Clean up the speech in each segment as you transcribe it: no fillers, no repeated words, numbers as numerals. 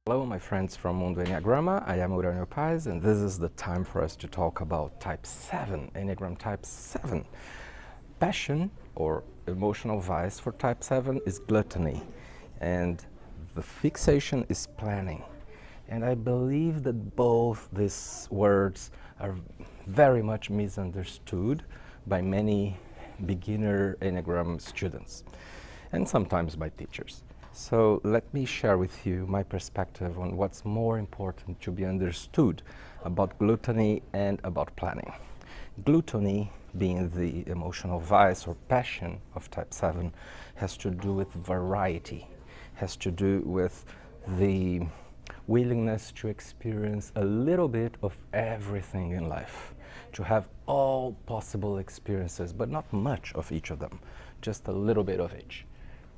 Hello, my friends from Mundo Enneagrama. I am Uranio Paes, and this is the time for us to talk about Type 7, Enneagram Type 7. Passion, or emotional vice for Type 7, is gluttony, and the fixation is planning. And I believe that both these words are very much misunderstood by many beginner Enneagram students, and sometimes by teachers. So let me share with you my perspective on what's more important to be understood about gluttony and about planning. Gluttony, being the emotional vice or passion of Type 7, has to do with variety, has to do with the willingness to experience a little bit of everything in life, to have all possible experiences, but not much of each of them, just a little bit of each.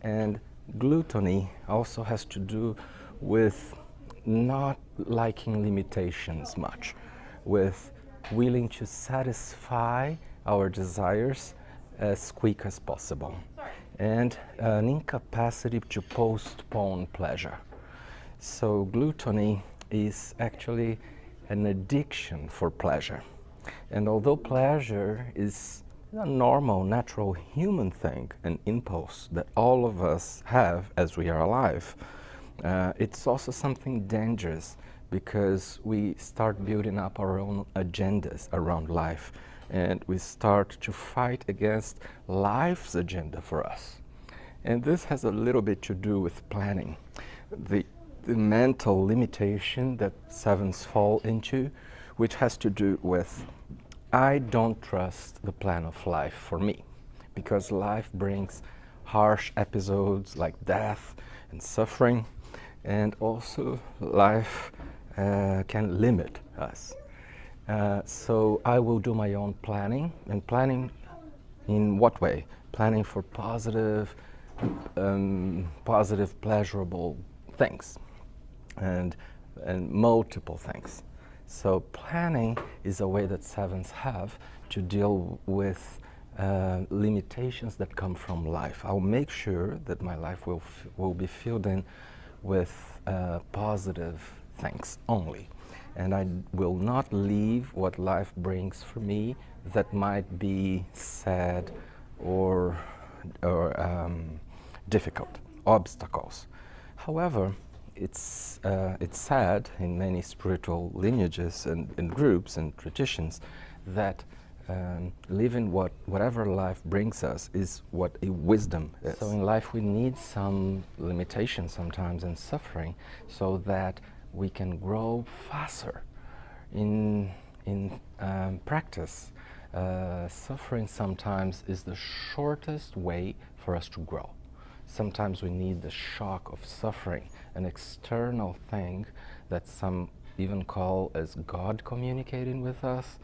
And gluttony also has to do with not liking limitations much, with willing to satisfy our desires as quick as possible, and an incapacity to postpone pleasure. So gluttony is actually an addiction for pleasure. And although pleasure is a normal, natural human thing, an impulse that all of us have as we are alive, it's also something dangerous because we start building up our own agendas around life, and we start to fight against life's agenda for us. And this has a little bit to do with planning. The mental limitation that sevens fall into, which has to do with I don't trust the plan of life for me, because life brings harsh episodes like death and suffering, and also life can limit us. So I will do my own planning, and planning in what way? Planning for positive, pleasurable things, and multiple things. So planning is a way that sevens have to deal with limitations that come from life. I'll make sure that my life will be filled in with positive things only. And I will not leave what life brings for me that might be sad or difficult, obstacles. However, it's sad in many spiritual lineages and groups and traditions that living whatever life brings us is what a wisdom is. So in life we need some limitations sometimes and suffering so that we can grow faster. In practice, suffering sometimes is the shortest way for us to grow. Sometimes we need the shock of suffering, an external thing that some even call as God communicating with us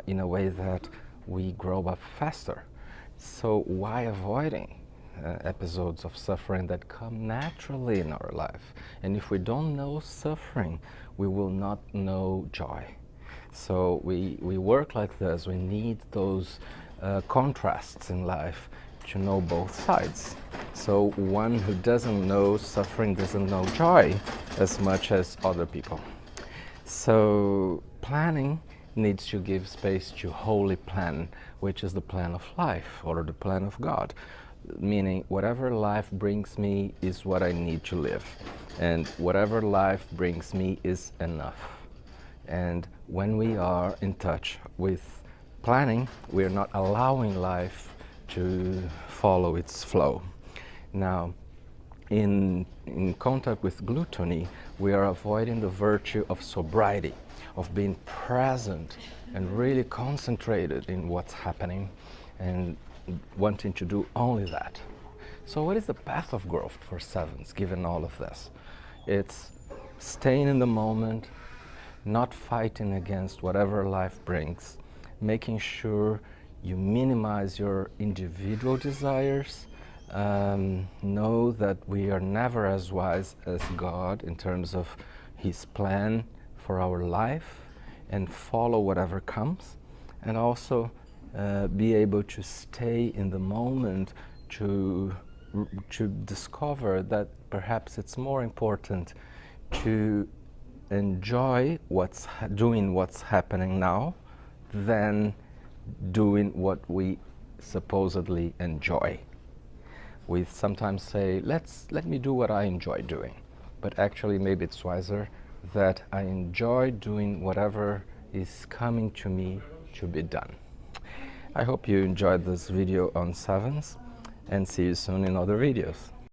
in a way that we grow up faster. So why avoiding episodes of suffering that come naturally in our life? And if we don't know suffering, we will not know joy. So we work like this. We need those contrasts in life to know both sides. So one who doesn't know suffering doesn't know joy as much as other people. So planning needs to give space to holy plan, which is the plan of life or the plan of God, meaning whatever life brings me is what I need to live, and whatever life brings me is enough. And when we are in touch with planning, we are not allowing life to follow its flow. Now, in contact with gluttony, we are avoiding the virtue of sobriety, of being present and really concentrated in what's happening and wanting to do only that. So what is the path of growth for sevens given all of this? It's staying in the moment, not fighting against whatever life brings, making sure you minimize your individual desires, know that we are never as wise as God in terms of His plan for our life, and follow whatever comes, and also be able to stay in the moment to discover that perhaps it's more important to enjoy doing what's happening now than doing what we supposedly enjoy. We sometimes say, let me do what I enjoy doing. But actually, maybe it's wiser that I enjoy doing whatever is coming to me to be done. I hope you enjoyed this video on sevens, and see you soon in other videos.